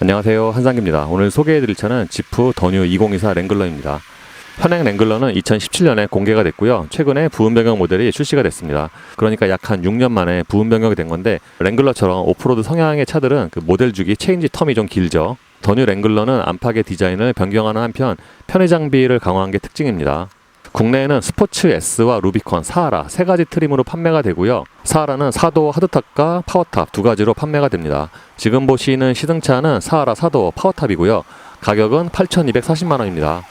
안녕하세요, 한상기입니다. 오늘 소개해드릴 차는 지프 더뉴 2024 랭글러입니다. 현행 랭글러는 2017년에 공개가 됐고요. 최근에 부분 변경 모델이 출시가 됐습니다. 그러니까 약 한 6년 만에 부분 변경이 된 건데, 랭글러처럼 오프로드 성향의 차들은 그 모델 주기 체인지 텀이 좀 길죠. 더뉴 랭글러는 안팎의 디자인을 변경하는 한편 편의 장비를 강화한 게 특징입니다. 국내에는 스포츠 S와 루비콘, 사하라 세 가지 트림으로 판매가 되고요. 사하라는 사도어 하드탑과 파워탑 두 가지로 판매가 됩니다. 지금 보시는 시승차는 사하라 사도어 파워탑이고요. 가격은 8,240만 원입니다.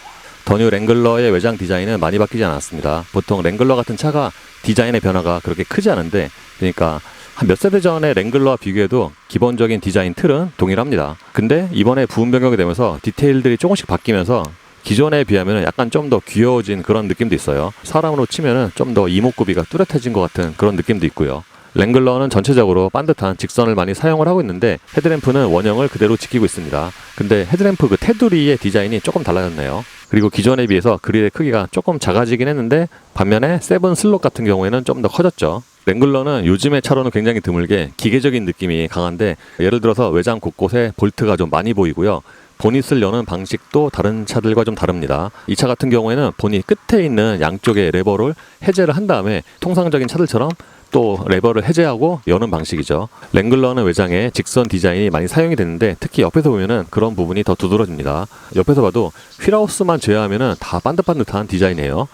더뉴 랭글러의 외장 디자인은 많이 바뀌지 않았습니다. 보통 랭글러 같은 차가 디자인의 변화가 그렇게 크지 않은데, 그러니까 한 몇 세대 전에 랭글러와 비교해도 기본적인 디자인 틀은 동일합니다. 근데 이번에 부분 변경이 되면서 디테일들이 조금씩 바뀌면서 기존에 비하면 약간 좀 더 귀여워진 그런 느낌도 있어요. 사람으로 치면은 좀 더 이목구비가 뚜렷해진 것 같은 그런 느낌도 있고요. 랭글러는 전체적으로 반듯한 직선을 많이 사용을 하고 있는데, 헤드램프는 원형을 그대로 지키고 있습니다. 근데 헤드램프 그 테두리의 디자인이 조금 달라졌네요. 그리고 기존에 비해서 그릴의 크기가 조금 작아지긴 했는데, 반면에 세븐 슬롯 같은 경우에는 좀 더 커졌죠. 랭글러는 요즘의 차로는 굉장히 드물게 기계적인 느낌이 강한데, 예를 들어서 외장 곳곳에 볼트가 좀 많이 보이고요. 보닛을 여는 방식도 다른 차들과 좀 다릅니다. 이 차 같은 경우에는 보닛 끝에 있는 양쪽의 레버를 해제를 한 다음에 통상적인 차들처럼 또 레버를 해제하고 여는 방식이죠. 랭글러는 외장에 직선 디자인이 많이 사용이 되는데, 특히 옆에서 보면은 그런 부분이 더 두드러집니다. 옆에서 봐도 휠하우스만 제외하면은 다 반듯반듯한 디자인이에요.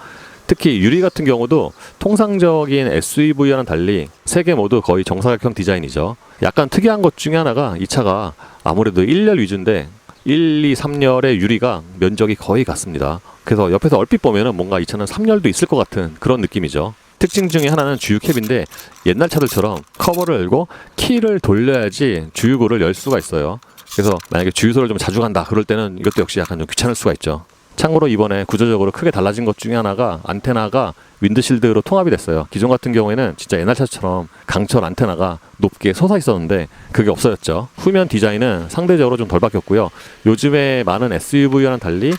특히 유리 같은 경우도 통상적인 SUV와는 달리 세 개 모두 거의 정사각형 디자인이죠. 약간 특이한 것 중에 하나가, 이 차가 아무래도 1열 위주인데 1, 2, 3열의 유리가 면적이 거의 같습니다. 그래서 옆에서 얼핏 보면은 뭔가 이 차는 3열도 있을 것 같은 그런 느낌이죠. 특징 중에 하나는 주유캡인데, 옛날 차들처럼 커버를 열고 키를 돌려야지 주유구를 열 수가 있어요. 그래서 만약에 주유소를 좀 자주 간다 그럴 때는 이것도 역시 약간 좀 귀찮을 수가 있죠. 참고로 이번에 구조적으로 크게 달라진 것 중에 하나가, 안테나가 윈드실드로 통합이 됐어요. 기존 같은 경우에는 진짜 옛날 차처럼 강철 안테나가 높게 솟아 있었는데 그게 없어졌죠. 후면 디자인은 상대적으로 좀 덜 바뀌었고요. 요즘에 많은 SUV와는 달리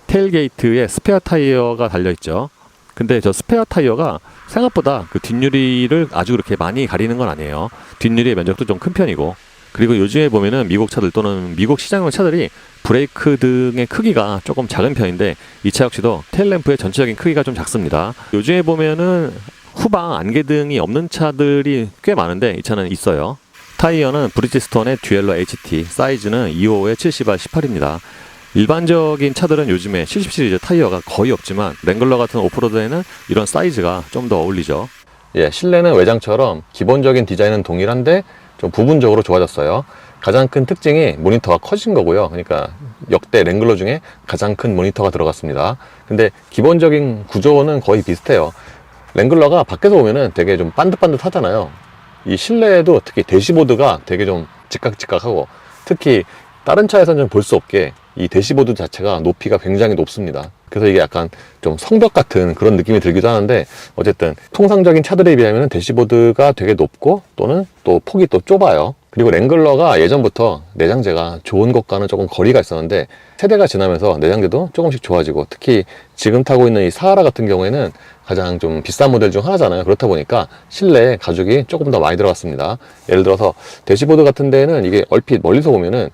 테일게이트에 스페어 타이어가 달려있죠. 근데 저 스페어 타이어가 생각보다 그 뒷유리를 아주 그렇게 많이 가리는 건 아니에요. 뒷유리의 면적도 좀 큰 편이고, 그리고 요즘에 보면은 미국 차들 또는 미국 시장용 차들이 브레이크 등의 크기가 조금 작은 편인데, 이 차 역시도 테일램프의 전체적인 크기가 좀 작습니다. 요즘에 보면은 후방 안개등이 없는 차들이 꽤 많은데, 이 차는 있어요. 타이어는 브리지스톤의 듀엘러 HT, 사이즈는 255에 70R 18입니다. 일반적인 차들은 요즘에 70 시리즈 타이어가 거의 없지만, 랭글러 같은 오프로드에는 이런 사이즈가 좀 더 어울리죠. 실내는 외장처럼 기본적인 디자인은 동일한데 좀 부분적으로 좋아졌어요. 가장 큰 특징이 모니터가 커진 거고요. 그러니까 역대 랭글러 중에 가장 큰 모니터가 들어갔습니다. 근데 기본적인 구조는 거의 비슷해요. 랭글러가 밖에서 보면은 되게 좀 반듯반듯하잖아요. 이 실내에도 특히 대시보드가 되게 좀 직각직각하고, 특히 다른 차에서는 좀 볼 수 없게 이 대시보드 자체가 높이가 굉장히 높습니다. 그래서 이게 약간 좀 성벽 같은 그런 느낌이 들기도 하는데, 어쨌든 통상적인 차들에 비하면 대시보드가 되게 높고, 또는 또 폭이 또 좁아요. 그리고 랭글러가 예전부터 내장재가 좋은 것과는 조금 거리가 있었는데, 세대가 지나면서 내장재도 조금씩 좋아지고, 특히 지금 타고 있는 이 사하라 같은 경우에는 가장 좀 비싼 모델 중 하나잖아요. 그렇다 보니까 실내에 가죽이 조금 더 많이 들어갔습니다. 예를 들어서 대시보드 같은 데는 이게 얼핏 멀리서 보면은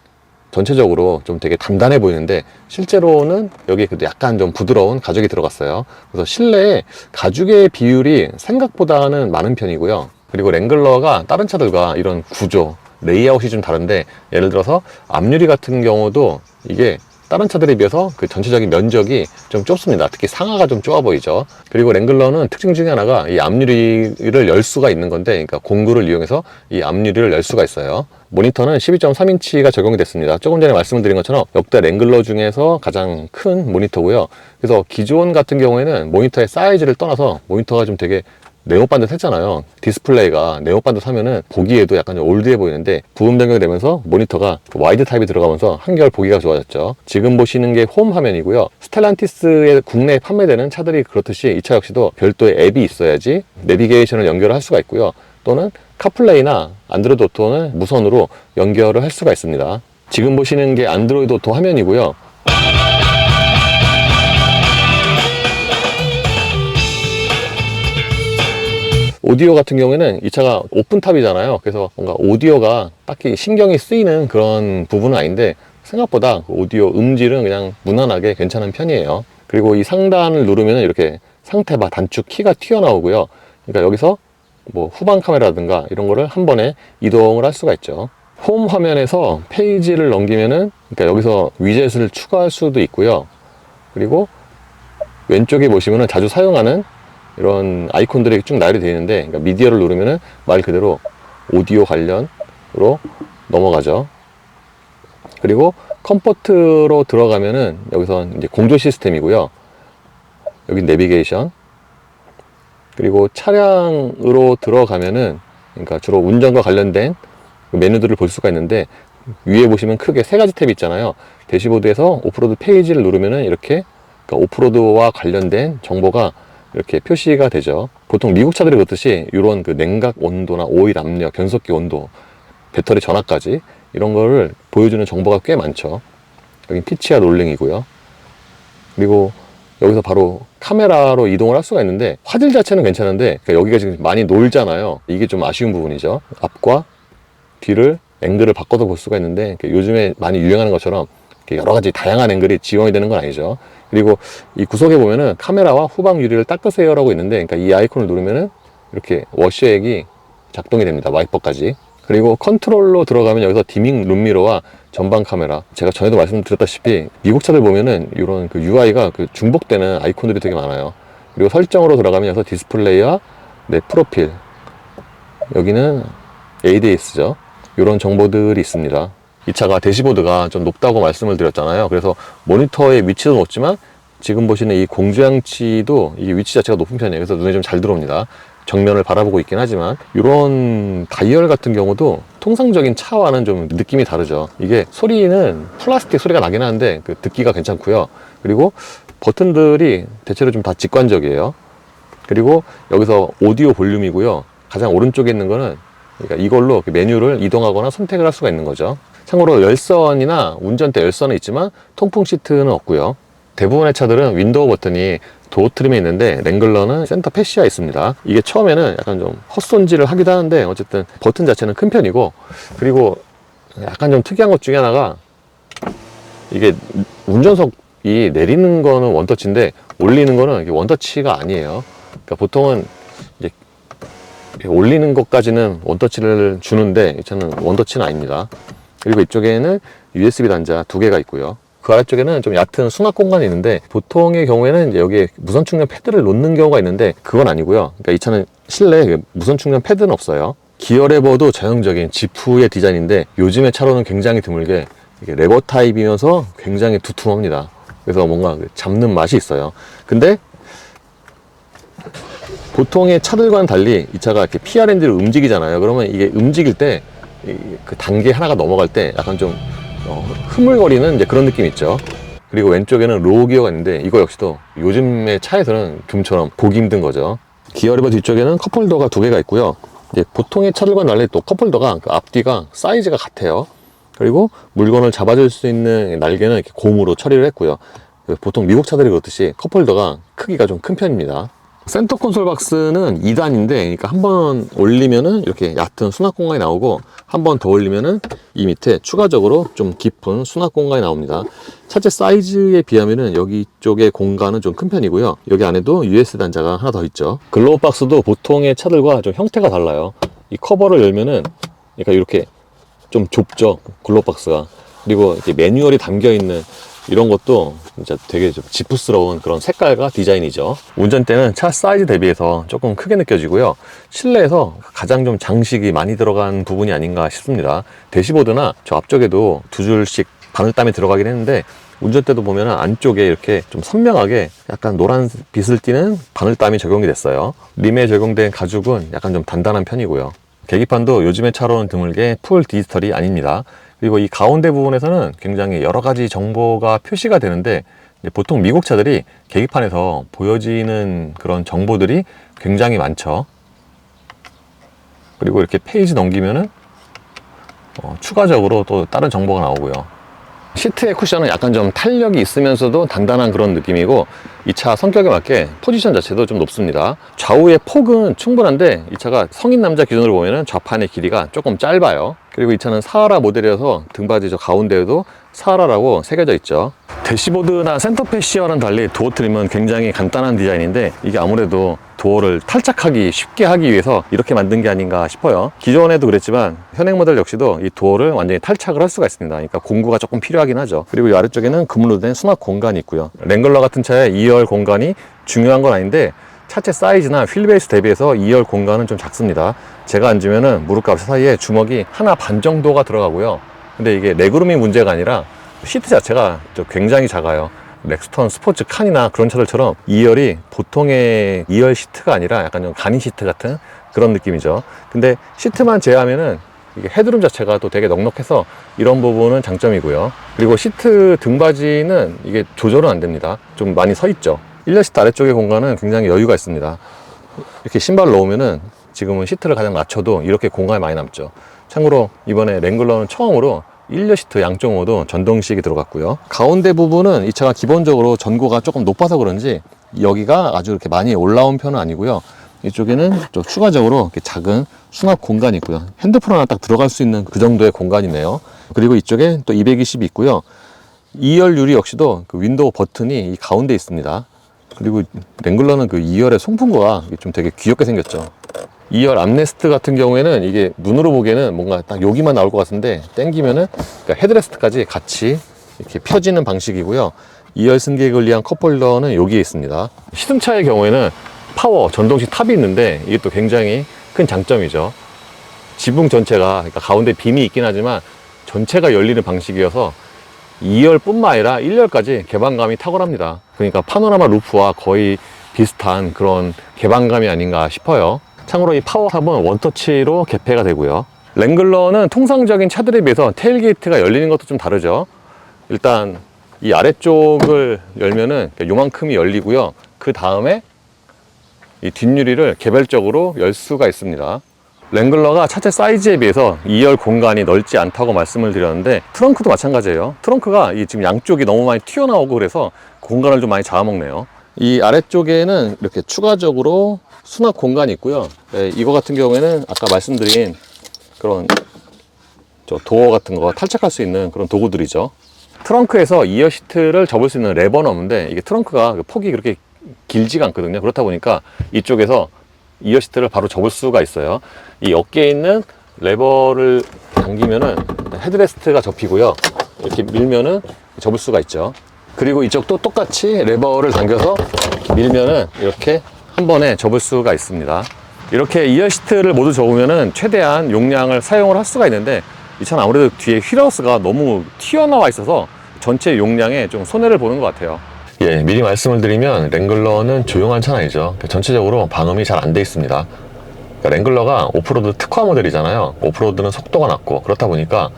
전체적으로 좀 되게 단단해 보이는데, 실제로는 여기 그래도 약간 좀 부드러운 가죽이 들어갔어요. 그래서 실내에 가죽의 비율이 생각보다는 많은 편이고요. 그리고 랭글러가 다른 차들과 이런 구조, 레이아웃이 좀 다른데, 예를 들어서 앞유리 같은 경우도 이게 다른 차들에 비해서 그 전체적인 면적이 좀 좁습니다. 특히 상하가 좀 좁아 보이죠. 그리고 랭글러는 특징 중에 하나가 이 앞유리를 열 수가 있는 건데, 그러니까 공구를 이용해서 이 앞유리를 열 수가 있어요. 모니터는 12.3인치가 적용이 됐습니다. 조금 전에 말씀을 드린 것처럼 역대 랭글러 중에서 가장 큰 모니터고요. 그래서 기존 같은 경우에는 모니터의 사이즈를 떠나서 모니터가 좀 되게 네모반듯 했잖아요. 디스플레이가 네모반듯 하면은 보기에도 약간 좀 올드해 보이는데, 부분 변경이 되면서 모니터가 와이드 타입이 들어가면서 한결 보기가 좋아졌죠. 지금 보시는 게 홈 화면이고요. 스텔란티스에 국내에 판매되는 차들이 그렇듯이 이 차 역시도 별도의 앱이 있어야지 내비게이션을 연결을 할 수가 있고요. 또는 카플레이나 안드로이드 오토는 무선으로 연결을 할 수가 있습니다. 지금 보시는 게 안드로이드 오토 화면이고요. 오디오 같은 경우에는 이 차가 오픈탑이잖아요. 그래서 뭔가 오디오가 딱히 신경이 쓰이는 그런 부분은 아닌데 생각보다 그 오디오 음질은 그냥 무난하게 괜찮은 편이에요. 그리고 이 상단을 누르면 이렇게 상태바 단축 키가 튀어나오고요. 그러니까 여기서 뭐 후방 카메라든가 이런 거를 한 번에 이동을 할 수가 있죠. 홈 화면에서 페이지를 넘기면은 그러니까 여기서 위젯을 추가할 수도 있고요. 그리고 왼쪽에 보시면은 자주 사용하는 이런 아이콘들이 쭉 나열이 되어 있는데, 그러니까 미디어를 누르면은 말 그대로 오디오 관련으로 넘어가죠. 그리고 컴포트로 들어가면은 여기서 이제 공조 시스템이고요. 여기 내비게이션. 그리고 차량으로 들어가면은 그러니까 주로 운전과 관련된 메뉴들을 볼 수가 있는데, 위에 보시면 크게 세 가지 탭이 있잖아요. 대시보드에서 오프로드 페이지를 누르면은 이렇게 그러니까 오프로드와 관련된 정보가 이렇게 표시가 되죠. 보통 미국 차들이 그렇듯이 이런 그 냉각 온도나 오일 압력, 변속기 온도, 배터리 전압까지 이런 거를 보여주는 정보가 꽤 많죠. 여기 피치와 롤링이고요. 그리고 여기서 바로 카메라로 이동을 할 수가 있는데, 화질 자체는 괜찮은데 그러니까 여기가 지금 많이 놀잖아요. 이게 좀 아쉬운 부분이죠. 앞과 뒤를 앵글을 바꿔서 볼 수가 있는데 요즘에 많이 유행하는 것처럼 여러 가지 다양한 앵글이 지원이 되는 건 아니죠. 그리고 이 구석에 보면은 카메라와 후방 유리를 닦으세요 라고 있는데, 그러니까 이 아이콘을 누르면은 이렇게 워셔액이 작동이 됩니다. 와이퍼까지. 그리고 컨트롤로 들어가면 여기서 디밍 룸미러와 전방 카메라, 제가 전에도 말씀드렸다시피 미국 차들 보면은 이런 그 UI가 그 중복되는 아이콘들이 되게 많아요. 그리고 설정으로 들어가면 여기서 디스플레이와 내 프로필, 여기는 ADS죠. 이런 정보들이 있습니다. 이 차가 대시보드가 좀 높다고 말씀을 드렸잖아요. 그래서 모니터의 위치도 높지만 지금 보시는 이 공조장치도 이게 위치 자체가 높은 편이에요. 그래서 눈에 좀 잘 들어옵니다. 정면을 바라보고 있긴 하지만 이런 다이얼 같은 경우도 통상적인 차와는 좀 느낌이 다르죠. 이게 소리는 플라스틱 소리가 나긴 하는데 그 듣기가 괜찮고요. 그리고 버튼들이 대체로 좀 다 직관적이에요. 그리고 여기서 오디오 볼륨이고요. 가장 오른쪽에 있는 거는 그러니까 이걸로 메뉴를 이동하거나 선택을 할 수가 있는 거죠. 참고로 열선이나 운전대 열선은 있지만 통풍 시트는 없고요. 대부분의 차들은 윈도우 버튼이 도어 트림에 있는데 랭글러는 센터 패시아에 있습니다. 이게 처음에는 약간 좀 헛손질을 하기도 하는데 어쨌든 버튼 자체는 큰 편이고, 그리고 약간 좀 특이한 것 중에 하나가 이게 운전석이 내리는 거는 원터치인데 올리는 거는 원터치가 아니에요. 그러니까 보통은 이제 올리는 것까지는 원터치를 주는데 이 차는 원터치는 아닙니다. 그리고 이쪽에는 USB 단자 2개가 있고요. 그 아래쪽에는 좀 얕은 수납 공간이 있는데 보통의 경우에는 이제 여기에 무선 충전 패드를 놓는 경우가 있는데 그건 아니고요. 그러니까 이 차는 실내에 무선 충전 패드는 없어요. 기어 레버도 전형적인 지프의 디자인인데 요즘의 차로는 굉장히 드물게 이게 레버 타입이면서 굉장히 두툼합니다. 그래서 뭔가 잡는 맛이 있어요. 근데 보통의 차들과는 달리 이 차가 이렇게 PRNG를 움직이잖아요. 그러면 이게 움직일 때 그 단계 하나가 넘어갈 때 약간 좀 흐물거리는 이제 그런 느낌이 있죠. 그리고 왼쪽에는 로우 기어가 있는데 이거 역시도 요즘의 차에서는 좀처럼 보기 힘든 거죠. 기어 리버 뒤쪽에는 컵홀더가 2개가 있고요. 이제 보통의 차들과는 달리 또 컵홀더가 그 앞뒤가 사이즈가 같아요. 그리고 물건을 잡아줄 수 있는 날개는 이렇게 고무로 처리를 했고요. 보통 미국 차들이 그렇듯이 컵홀더가 크기가 좀 큰 편입니다. 센터 콘솔 박스는 2단인데, 그러니까 한번 올리면은 이렇게 얕은 수납 공간이 나오고 한 번 더 올리면은 이 밑에 추가적으로 좀 깊은 수납 공간이 나옵니다. 차체 사이즈에 비하면은 여기 쪽의 공간은 좀 큰 편이고요. 여기 안에도 USB 단자가 하나 더 있죠. 글로우 박스도 보통의 차들과 좀 형태가 달라요. 이 커버를 열면은 그러니까 이렇게 좀 좁죠, 글로우 박스가. 그리고 이렇게 매뉴얼이 담겨 있는 이런 것도 진짜 되게 좀 지프스러운 그런 색깔과 디자인이죠. 운전대는 차 사이즈 대비해서 조금 크게 느껴지고요. 실내에서 가장 좀 장식이 많이 들어간 부분이 아닌가 싶습니다. 대시보드나 저 앞쪽에도 2줄씩 바늘땀이 들어가긴 했는데 운전대도 보면 안쪽에 이렇게 좀 선명하게 약간 노란 빛을 띠는 바늘땀이 적용이 됐어요. 림에 적용된 가죽은 약간 좀 단단한 편이고요. 계기판도 요즘의 차로는 드물게 풀 디지털이 아닙니다. 그리고 이 가운데 부분에서는 굉장히 여러 가지 정보가 표시가 되는데 보통 미국 차들이 계기판에서 보여지는 그런 정보들이 굉장히 많죠. 그리고 이렇게 페이지 넘기면은 추가적으로 또 다른 정보가 나오고요. 시트의 쿠션은 약간 좀 탄력이 있으면서도 단단한 그런 느낌이고, 이 차 성격에 맞게 포지션 자체도 좀 높습니다. 좌우의 폭은 충분한데 이 차가 성인 남자 기준으로 보면 좌판의 길이가 조금 짧아요. 그리고 이 차는 사하라 모델이어서 등받이 저 가운데에도 사하라라고 새겨져 있죠. 대시보드나 센터페 시어와는 달리 도어 트림은 굉장히 간단한 디자인인데, 이게 아무래도 도어를 탈착하기 쉽게 하기 위해서 이렇게 만든 게 아닌가 싶어요. 기존에도 그랬지만 현행 모델 역시도 이 도어를 완전히 탈착을 할 수가 있습니다. 그러니까 공구가 조금 필요하긴 하죠. 그리고 이 아래쪽에는 금으로 된 수납 공간이 있고요. 랭글러 같은 차에 2열 공간이 중요한 건 아닌데, 차체 사이즈나 휠베이스 대비해서 2열 공간은 좀 작습니다. 제가 앉으면은 무릎과 사이에 주먹이 하나 반 정도가 들어가고요. 근데 이게 레그룸이 문제가 아니라 시트 자체가 굉장히 작아요. 렉스턴 스포츠 칸이나 그런 차들처럼 2열이 보통의 2열 시트가 아니라 약간 좀 간이 시트 같은 그런 느낌이죠. 근데 시트만 제외하면은 이게 헤드룸 자체가 또 되게 넉넉해서 이런 부분은 장점이고요. 그리고 시트 등받이는 이게 조절은 안 됩니다. 좀 많이 서 있죠. 1열 시트 아래쪽의 공간은 굉장히 여유가 있습니다. 이렇게 신발을 넣으면은 지금은 시트를 가장 낮춰도 이렇게 공간이 많이 남죠. 참고로 이번에 랭글러는 처음으로 1열 시트 양쪽 모두 전동식이 들어갔고요. 가운데 부분은 이 차가 기본적으로 전고가 조금 높아서 그런지 여기가 아주 이렇게 많이 올라온 편은 아니고요. 이쪽에는 좀 추가적으로 이렇게 작은 수납 공간이 있고요. 핸드폰 하나 딱 들어갈 수 있는 그 정도의 공간이네요. 그리고 이쪽에 또 220이 있고요. 2열 유리 역시도 그 윈도우 버튼이 이 가운데 있습니다. 그리고 랭글러는 그 2열의 송풍구가 좀 되게 귀엽게 생겼죠. 2열 암레스트 같은 경우에는 이게 눈으로 보기에는 뭔가 딱 여기만 나올 것 같은데, 당기면은 그러니까 헤드레스트까지 같이 이렇게 펴지는 방식이고요. 2열 승객을 위한 컵홀더는 여기에 있습니다. 시승차의 경우에는 파워 전동식 탑이 있는데 이게 또 굉장히 큰 장점이죠. 지붕 전체가, 그러니까 가운데 빔이 있긴 하지만 전체가 열리는 방식이어서 2열뿐만 아니라 1열까지 개방감이 탁월합니다. 그러니까 파노라마 루프와 거의 비슷한 그런 개방감이 아닌가 싶어요. 참고로 이 파워탑은 원터치로 개폐가 되고요. 랭글러는 통상적인 차들에 비해서 테일게이트가 열리는 것도 좀 다르죠. 일단 이 아래쪽을 열면은 요만큼이 열리고요. 그 다음에 이 뒷유리를 개별적으로 열 수가 있습니다. 랭글러가 차체 사이즈에 비해서 2열 공간이 넓지 않다고 말씀을 드렸는데, 트렁크도 마찬가지예요. 트렁크가 이 지금 양쪽이 너무 많이 튀어나오고 그래서 공간을 좀 많이 잡아먹네요. 이 아래쪽에는 이렇게 추가적으로 수납 공간이 있고요. 네, 이거 같은 경우에는 아까 말씀드린 그런 도어 같은 거 탈착할 수 있는 그런 도구들이죠. 트렁크에서 2열 시트를 접을 수 있는 레버는 없는데, 이게 트렁크가 폭이 그렇게 길지가 않거든요. 그렇다 보니까 이쪽에서 2열 시트를 바로 접을 수가 있어요. 이 어깨에 있는 레버를 당기면은 헤드레스트가 접히고요. 이렇게 밀면은 접을 수가 있죠. 그리고 이쪽도 똑같이 레버를 당겨서 이렇게 밀면은 이렇게 한 번에 접을 수가 있습니다. 이렇게 2열 시트를 모두 접으면은 최대한 용량을 사용을 할 수가 있는데, 이 차는 아무래도 뒤에 휠하우스가 너무 튀어나와 있어서 전체 용량에 좀 손해를 보는 것 같아요. 예, 미리 말씀을 드리면 랭글러는 조용한 차는 아니죠. 전체적으로 방음이 잘 안 돼 있습니다. 그러니까 랭글러가 오프로드 특화 모델이잖아요. 오프로드는 속도가 낮고, 그렇다 보니까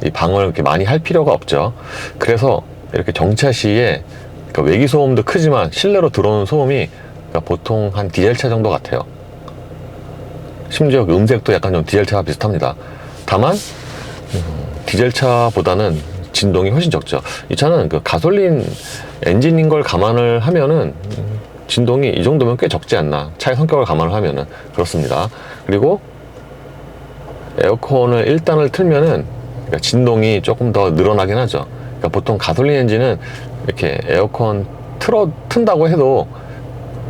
이 방음을 그렇게 많이 할 필요가 없죠. 그래서 이렇게 정차 시에 그러니까 외기 소음도 크지만 실내로 들어오는 소음이 그러니까 보통 한 디젤차 정도 같아요. 심지어 음색도 약간 좀 디젤차와 비슷합니다. 다만 디젤차보다는 진동이 훨씬 적죠. 이 차는 그 가솔린 엔진인 걸 감안을 하면은 진동이 이 정도면 꽤 적지 않나, 차의 성격을 감안을 하면은. 그렇습니다. 그리고 에어컨을 1단을 틀면은 그러니까 진동이 조금 더 늘어나긴 하죠. 그러니까 보통 가솔린 엔진은 이렇게 에어컨 튼다고 해도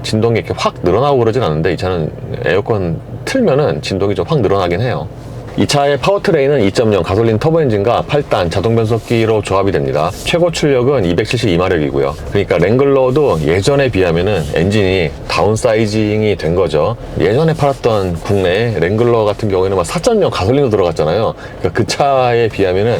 진동이 이렇게 확 늘어나고 그러진 않는데, 이 차는 에어컨 틀면은 진동이 좀 확 늘어나긴 해요. 이 차의 파워트레인은 2.0 가솔린 터보 엔진과 8단 자동 변속기로 조합이 됩니다. 최고 출력은 272마력이고요. 그러니까 랭글러도 예전에 비하면은 엔진이 다운사이징이 된 거죠. 예전에 팔았던 국내 랭글러 같은 경우에는 막 4.0 가솔린으로 들어갔잖아요. 그러니까 그 차에 비하면은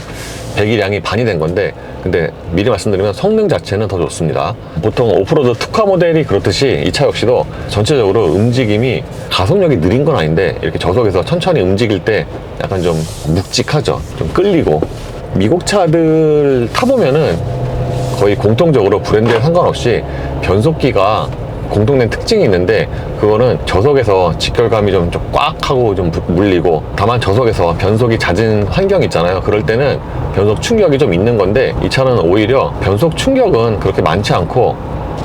배기량이 반이 된 건데, 근데 미리 말씀드리면 성능 자체는 더 좋습니다. 보통 오프로드 특화 모델이 그렇듯이 이 차 역시도 전체적으로 움직임이 가속력이 느린 건 아닌데, 이렇게 저속에서 천천히 움직일 때 약간 좀 묵직하죠. 좀 끌리고. 미국 차들 타보면은 거의 공통적으로 브랜드에 상관없이 변속기가 공통된 특징이 있는데, 그거는 저속에서 직결감이 좀 꽉 하고 좀 물리고, 다만 저속에서 변속이 잦은 환경이 있잖아요. 그럴 때는 변속 충격이 좀 있는 건데, 이 차는 오히려 변속 충격은 그렇게 많지 않고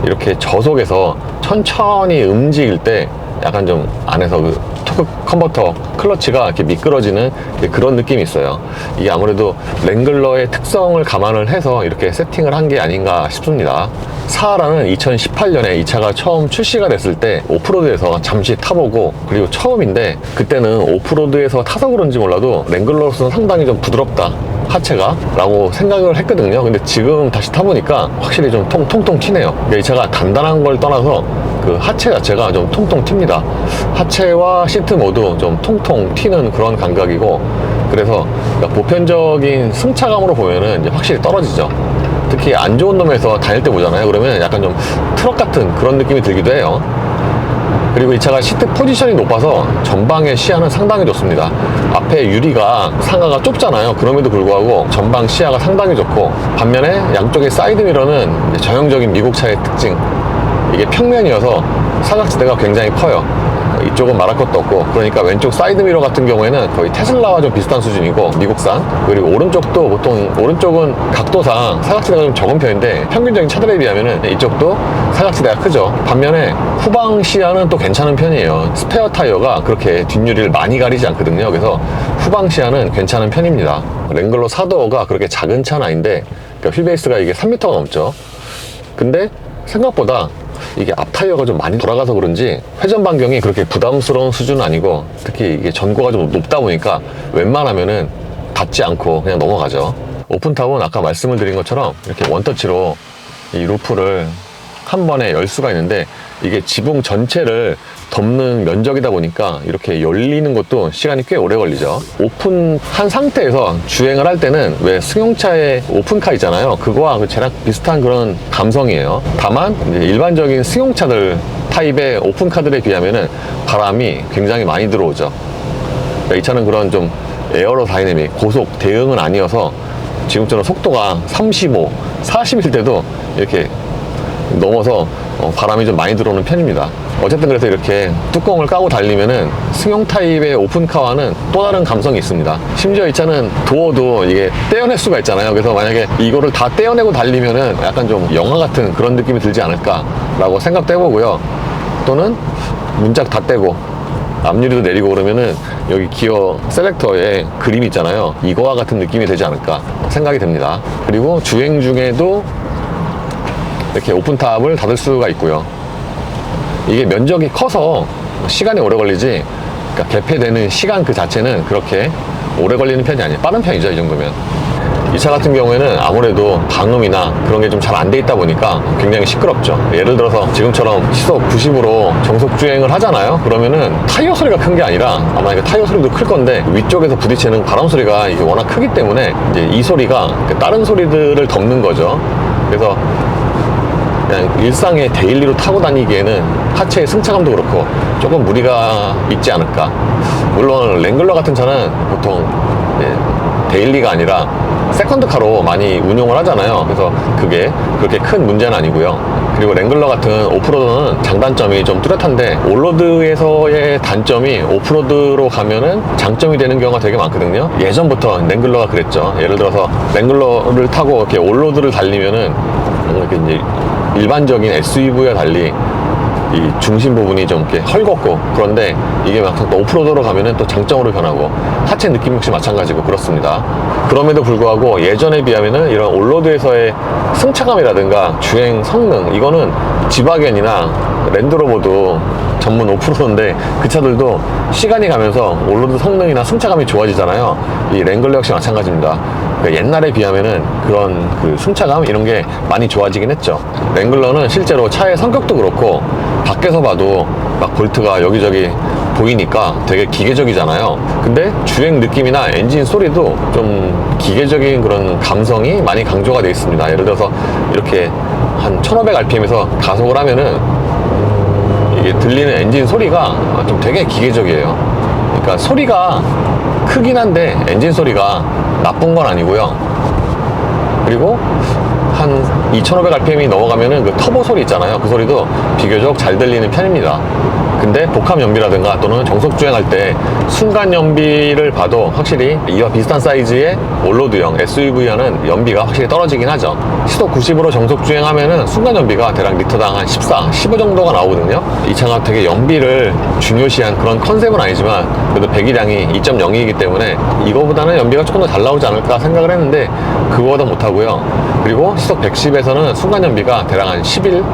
이렇게 저속에서 천천히 움직일 때 약간 좀 안에서 그 토크 컨버터 클러치가 이렇게 미끄러지는 그런 느낌이 있어요. 이게 아무래도 랭글러의 특성을 감안을 해서 이렇게 세팅을 한 게 아닌가 싶습니다. 사하라는 2018년에 이 차가 처음 출시가 됐을 때 오프로드에서 잠시 타보고, 그리고 처음인데 그때는 오프로드에서 타서 그런지 몰라도 랭글러로서는 상당히 좀 부드럽다, 하체가 라고 생각을 했거든요. 근데 지금 다시 타보니까 확실히 좀 통통 튀네요. 그러니까 이 차가 단단한 걸 떠나서 그 하체 자체가 좀 통통 튑니다. 하체와 시트 모두 좀 통통 튀는 그런 감각이고, 그래서 그러니까 보편적인 승차감으로 보면은 이제 확실히 떨어지죠. 특히 안 좋은 놈에서 다닐 때 보잖아요. 그러면 약간 좀 트럭 같은 그런 느낌이 들기도 해요. 그리고 이 차가 시트 포지션이 높아서 전방의 시야는 상당히 좋습니다. 앞에 유리가 상하가 좁잖아요. 그럼에도 불구하고 전방 시야가 상당히 좋고, 반면에 양쪽의 사이드 미러는 전형적인 미국 차의 특징, 이게 평면이어서 사각지대가 굉장히 커요. 이쪽은 말할 것도 없고, 그러니까 왼쪽 사이드 미러 같은 경우에는 거의 테슬라와 좀 비슷한 수준이고, 미국산. 그리고 오른쪽도 보통, 오른쪽은 각도상 사각지대가 좀 적은 편인데 평균적인 차들에 비하면은 이쪽도 사각지대가 크죠. 반면에 후방 시야는 또 괜찮은 편이에요. 스페어 타이어가 그렇게 뒷유리를 많이 가리지 않거든요. 그래서 후방 시야는 괜찮은 편입니다. 랭글러 4도어가 그렇게 작은 차는 아닌데, 그러니까 휠베이스가 이게 3m가 넘죠. 근데 생각보다 이게 앞 타이어가 좀 많이 돌아가서 그런지 회전 반경이 그렇게 부담스러운 수준은 아니고, 특히 이게 전고가 좀 높다 보니까 웬만하면은 닿지 않고 그냥 넘어가죠. 오픈탑은 아까 말씀을 드린 것처럼 이렇게 원터치로 이 루프를 한 번에 열 수가 있는데, 이게 지붕 전체를 덮는 면적이다 보니까 이렇게 열리는 것도 시간이 꽤 오래 걸리죠. 오픈한 상태에서 주행을 할 때는 왜 승용차의 오픈카 있잖아요. 그거와 대략 비슷한 그런 감성이에요. 다만 이제 일반적인 승용차들 타입의 오픈카들에 비하면은 바람이 굉장히 많이 들어오죠. 그러니까 이 차는 그런 좀 에어로다이내믹, 고속 대응은 아니어서 지금처럼 속도가 35, 40일 때도 이렇게 넘어서 바람이 좀 많이 들어오는 편입니다. 어쨌든 그래서 이렇게 뚜껑을 까고 달리면은 승용 타입의 오픈카와는 또 다른 감성이 있습니다. 심지어 이 차는 도어도 이게 떼어낼 수가 있잖아요. 그래서 만약에 이거를 다 떼어내고 달리면은 약간 좀 영화 같은 그런 느낌이 들지 않을까라고 생각도 해보고요. 또는 문짝 다 떼고 앞유리도 내리고 그러면은 여기 기어 셀렉터에 그림 있잖아요. 이거와 같은 느낌이 되지 않을까 생각이 됩니다. 그리고 주행 중에도 이렇게 오픈탑을 닫을 수가 있고요. 이게 면적이 커서 시간이 오래 걸리지, 그러니까 개폐되는 시간 그 자체는 그렇게 오래 걸리는 편이 아니에요. 빠른 편이죠, 이 정도면. 이 차 같은 경우에는 아무래도 방음이나 그런 게 좀 잘 안 돼 있다 보니까 굉장히 시끄럽죠. 예를 들어서 지금처럼 시속 90으로 정속 주행을 하잖아요. 그러면은 타이어 소리가 큰 게 아니라, 아마 이게 타이어 소리도 클 건데 위쪽에서 부딪히는 바람 소리가 이게 워낙 크기 때문에 이제 이 소리가 다른 소리들을 덮는 거죠. 그래서 그냥 일상의 데일리로 타고 다니기에는 하체의 승차감도 그렇고 조금 무리가 있지 않을까. 물론 랭글러 같은 차는 보통 데일리가 아니라 세컨드카로 많이 운용을 하잖아요. 그래서 그게 그렇게 큰 문제는 아니고요. 그리고 랭글러 같은 오프로드는 장단점이 좀 뚜렷한데, 온로드에서의 단점이 오프로드로 가면은 장점이 되는 경우가 되게 많거든요. 예전부터 랭글러가 그랬죠. 예를 들어서 랭글러를 타고 이렇게 온로드를 달리면은 이렇게 이제 일반적인 SUV와 달리 이 중심 부분이 좀 이렇게 헐겁고, 그런데 이게 막상 또 오프로드로 가면은 또 장점으로 변하고, 하체 느낌 역시 마찬가지고 그렇습니다. 그럼에도 불구하고 예전에 비하면은 이런 온로드에서의 승차감이라든가 주행 성능, 이거는 지바겐이나 랜드로버도 전문 오프로드인데 그 차들도 시간이 가면서 온로드 성능이나 승차감이 좋아지잖아요. 이 랭글러 역시 마찬가지입니다. 그러니까 옛날에 비하면은 그런 그 승차감 이런 게 많이 좋아지긴 했죠. 랭글러는 실제로 차의 성격도 그렇고 밖에서 봐도 막 볼트가 여기저기 보이니까 되게 기계적이잖아요. 근데 주행 느낌이나 엔진 소리도 좀 기계적인 그런 감성이 많이 강조가 되어 있습니다. 예를 들어서 이렇게 한 1500rpm에서 가속을 하면은 이게 들리는 엔진 소리가 좀 되게 기계적이에요. 그러니까 소리가 크긴 한데 엔진 소리가 나쁜 건 아니고요. 그리고 한 2500rpm이 넘어가면은 그 터보 소리 있잖아요. 그 소리도 비교적 잘 들리는 편입니다. 근데 복합 연비라든가 또는 정속 주행할 때 순간 연비를 봐도 확실히 이와 비슷한 사이즈의 올로드형 SUV와는 연비가 확실히 떨어지긴 하죠. 시속 90으로 정속 주행하면은 순간 연비가 대략 리터당 한 14, 15 정도가 나오거든요. 이 차가 되게 연비를 중요시한 그런 컨셉은 아니지만 그래도 배기량이 2.0이기 때문에 이거보다는 연비가 조금 더 잘 나오지 않을까 생각을 했는데 그거보다 못하고요. 그리고 시속 110에서는 순간 연비가 대략 한 11,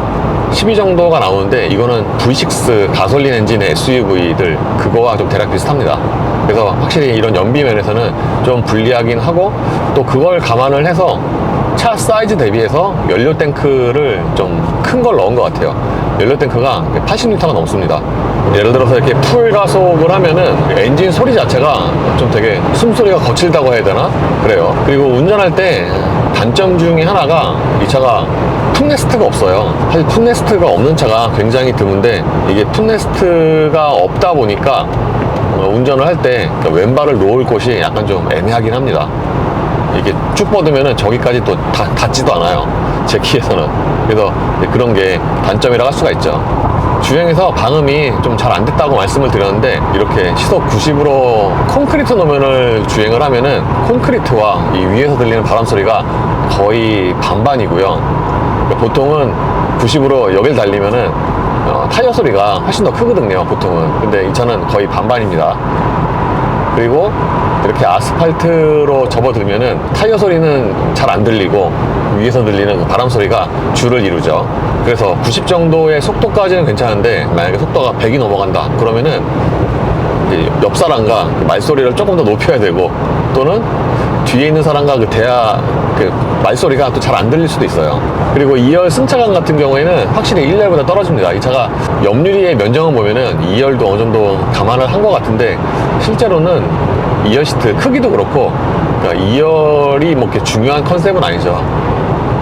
12 정도가 나오는데 이거는 V6 가솔린 엔진의 SUV들 그거와 좀 대략 비슷합니다. 그래서 확실히 이런 연비 면에서는 좀 불리하긴 하고 또 그걸 감안을 해서 차 사이즈 대비해서 연료 탱크를 좀 큰 걸 넣은 것 같아요. 연료 탱크가 80리터가 넘습니다. 예를 들어서 이렇게 풀 가속을 하면은 엔진 소리 자체가 좀 되게 숨소리가 거칠다고 해야 되나? 그래요. 그리고 운전할 때 단점 중에 하나가 이 차가 풋레스트가 없어요. 사실 풋레스트가 없는 차가 굉장히 드문데 이게 풋레스트가 없다 보니까 운전을 할 때 왼발을 놓을 곳이 약간 좀 애매하긴 합니다. 이게 쭉 뻗으면은 저기까지 또 닿지도 않아요. 제 키에서는. 그래서 그런 게 단점이라고 할 수가 있죠. 주행에서 방음이 좀 잘 안 됐다고 말씀을 드렸는데 이렇게 시속 90으로 콘크리트 노면을 주행을 하면은 콘크리트와 이 위에서 들리는 바람 소리가 거의 반반이고요. 보통은 90으로 여길 달리면은 타이어 소리가 훨씬 더 크거든요, 보통은. 근데 이 차는 거의 반반입니다. 그리고 이렇게 아스팔트로 접어들면은 타이어 소리는 잘 안 들리고 위에서 들리는 바람 소리가 주를 이루죠. 그래서 90 정도의 속도까지는 괜찮은데 만약에 속도가 100이 넘어간다 그러면은 이제 옆 사람과 그 말소리를 조금 더 높여야 되고 또는 뒤에 있는 사람과 그 말소리가 또 잘 안 들릴 수도 있어요. 그리고 2열 승차감 같은 경우에는 확실히 1열보다 떨어집니다. 이 차가 옆유리의 면적을 보면은 2열도 어느 정도 감안을 한 것 같은데 실제로는 2열 시트 크기도 그렇고 그러니까 2열이 뭐 이렇게 중요한 컨셉은 아니죠.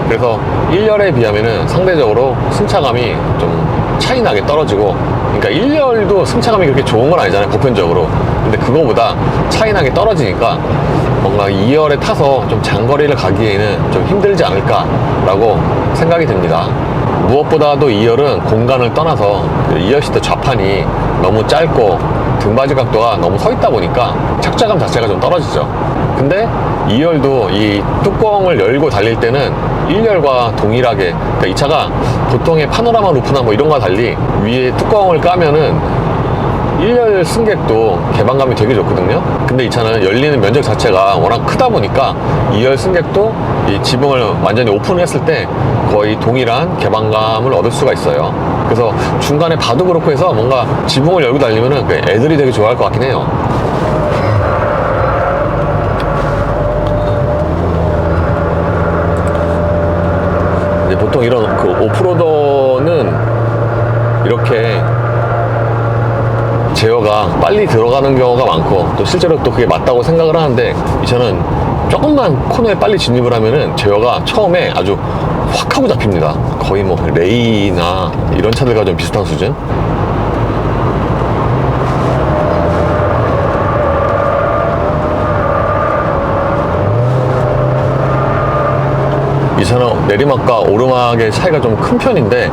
그래서 1열에 비하면은 상대적으로 승차감이 좀 차이나게 떨어지고 그러니까 1열도 승차감이 그렇게 좋은 건 아니잖아요, 보편적으로. 근데 그거보다 차이나게 떨어지니까 뭔가 2열에 타서 좀 장거리를 가기에는 좀 힘들지 않을까라고 생각이 듭니다. 무엇보다도 2열은 공간을 떠나서 2열 시트 좌판이 너무 짧고 등받이 각도가 너무 서 있다 보니까 착자감 자체가 좀 떨어지죠. 근데 2열도 이 뚜껑을 열고 달릴 때는 1열과 동일하게 그러니까 이 차가 보통의 파노라마 루프나 뭐 이런 거와 달리 위에 뚜껑을 까면은 1열 승객도 개방감이 되게 좋거든요. 근데 이 차는 열리는 면적 자체가 워낙 크다 보니까 2열 승객도 이 지붕을 완전히 오픈했을 때 거의 동일한 개방감을 얻을 수가 있어요. 그래서 중간에 봐도 그렇고 해서 뭔가 지붕을 열고 달리면은 애들이 되게 좋아할 것 같긴 해요. 이제 보통 이런 그 오프로더는 이렇게 제어가 빨리 들어가는 경우가 많고 또 실제로 또 그게 맞다고 생각을 하는데 이 차는 조금만 코너에 빨리 진입을 하면은 제어가 처음에 아주 확 하고 잡힙니다. 거의 뭐 레이나 이런 차들과 좀 비슷한 수준. 이 차는 내리막과 오르막의 차이가 좀 큰 편인데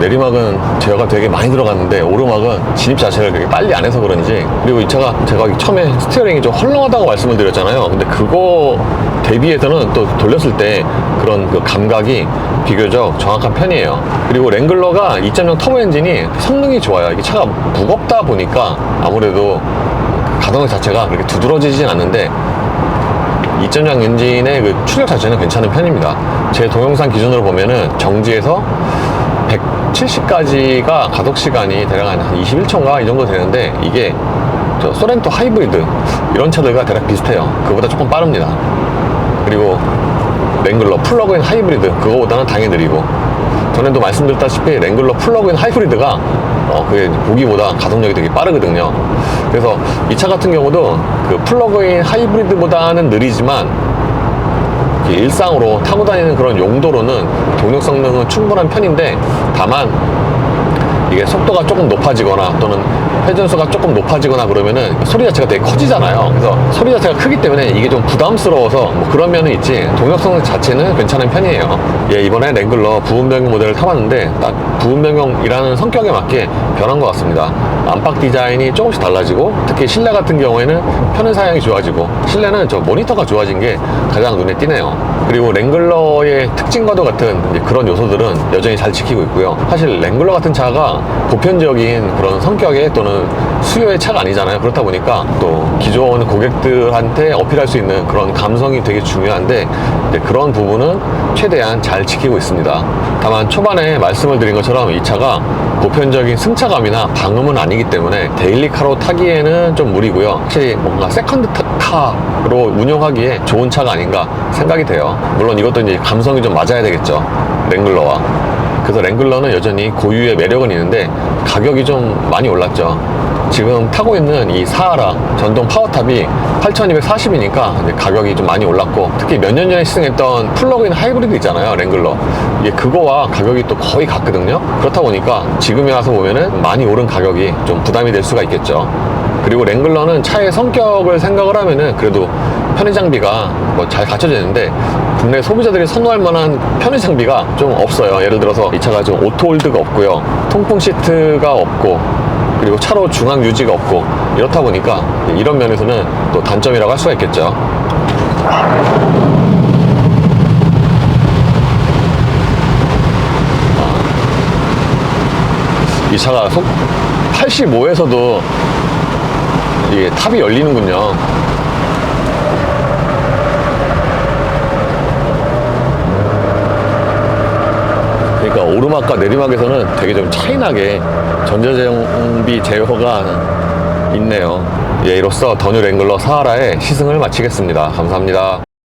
내리막은 제어가 되게 많이 들어갔는데 오르막은 진입 자체를 되게 빨리 안 해서 그런지 그리고 이 차가 제가 처음에 스티어링이 좀 헐렁하다고 말씀을 드렸잖아요. 근데 그거 대비해서는 또 돌렸을 때 그런 그 감각이 비교적 정확한 편이에요. 그리고 랭글러가 2.0 터보 엔진이 성능이 좋아요. 이게 차가 무겁다 보니까 아무래도 가동력 자체가 그렇게 두드러지진 않는데 2.0 엔진의 그 출력 자체는 괜찮은 편입니다. 제 동영상 기준으로 보면은 정지에서 170까지가 가속 시간이 대략 한 21초인가 이 정도 되는데 이게 저 소렌토 하이브리드 이런 차들과 대략 비슷해요. 그거보다 조금 빠릅니다. 그리고 랭글러 플러그인 하이브리드 그거보다는 당연히 느리고 전에도 말씀드렸다시피 랭글러 플러그인 하이브리드가 그게 보기보다 가속력이 되게 빠르거든요. 그래서 이 차 같은 경우도 그 플러그인 하이브리드보다는 느리지만 일상으로 타고 다니는 그런 용도로는 동력 성능은 충분한 편인데 다만 이게 속도가 조금 높아지거나 또는 회전수가 조금 높아지거나 그러면은 소리 자체가 되게 커지잖아요. 그래서 소리 자체가 크기 때문에 이게 좀 부담스러워서 뭐 그런 면은 있지 동력성 자체는 괜찮은 편이에요. 예, 이번에 랭글러 부분 변경 모델을 타봤는데 딱 부분 변경이라는 성격에 맞게 변한 것 같습니다. 안팎 디자인이 조금씩 달라지고 특히 실내 같은 경우에는 편의 사양이 좋아지고 실내는 저 모니터가 좋아진 게 가장 눈에 띄네요. 그리고 랭글러의 특징과도 같은 이제 그런 요소들은 여전히 잘 지키고 있고요. 사실 랭글러 같은 차가 보편적인 그런 성격의 또는 수요의 차가 아니잖아요. 그렇다 보니까 또 기존 고객들한테 어필할 수 있는 그런 감성이 되게 중요한데 이제 그런 부분은 최대한 잘 지키고 있습니다. 다만 초반에 말씀을 드린 것처럼 이 차가 보편적인 승차감이나 방음은 아니기 때문에 데일리카로 타기에는 좀 무리고요. 확실히 뭔가 세컨드 카로 운영하기에 좋은 차가 아닌가 생각이 돼요. 물론 이것도 이제 감성이 좀 맞아야 되겠죠, 랭글러와. 그래서 랭글러는 여전히 고유의 매력은 있는데 가격이 좀 많이 올랐죠. 지금 타고 있는 이 사하라 전동 파워탑이 8,240이니까 가격이 좀 많이 올랐고, 특히 몇 년 전에 시승했던 플러그인 하이브리드 있잖아요, 랭글러. 이게 그거와 가격이 또 거의 같거든요. 그렇다 보니까 지금에 와서 보면은 많이 오른 가격이 좀 부담이 될 수가 있겠죠. 그리고 랭글러는 차의 성격을 생각을 하면은 그래도 편의 장비가 뭐 잘 갖춰져 있는데 국내 소비자들이 선호할 만한 편의 장비가 좀 없어요. 예를 들어서 이 차가 좀 오토홀드가 없고요, 통풍 시트가 없고, 그리고 차로 중앙 유지가 없고, 이렇다 보니까 이런 면에서는 또 단점이라고 할 수가 있겠죠. 이 차가 85에서도 이게 탑이 열리는군요. 그러니까 오르막과 내리막에서는 되게 좀 차이나게 전자장비 제어가 있네요. 예, 이로써 더뉴 랭글러 사하라의 시승을 마치겠습니다. 감사합니다.